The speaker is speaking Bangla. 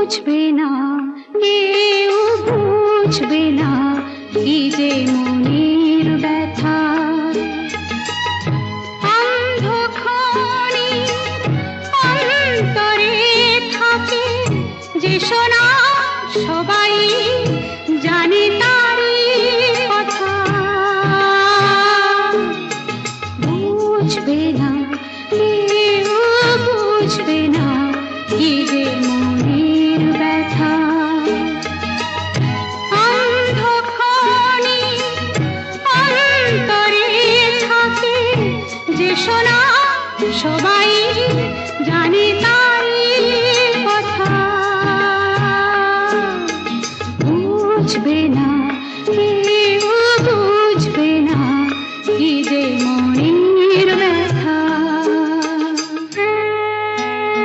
বুঝবে না, কেউ বুঝবে না কি যে মনের ব্যথা। অন্ধক্ষণের অন্তরে থাকে যে সোনা, সবাই জানে তারই কথা। বুঝবে না, কেউ বুঝবে না কি যে মনের ব্যথা। অন্ধক্ষণের অন্তরে থাকে যে সোনা, সবাই জানে তারই কথা। বুঝবে না।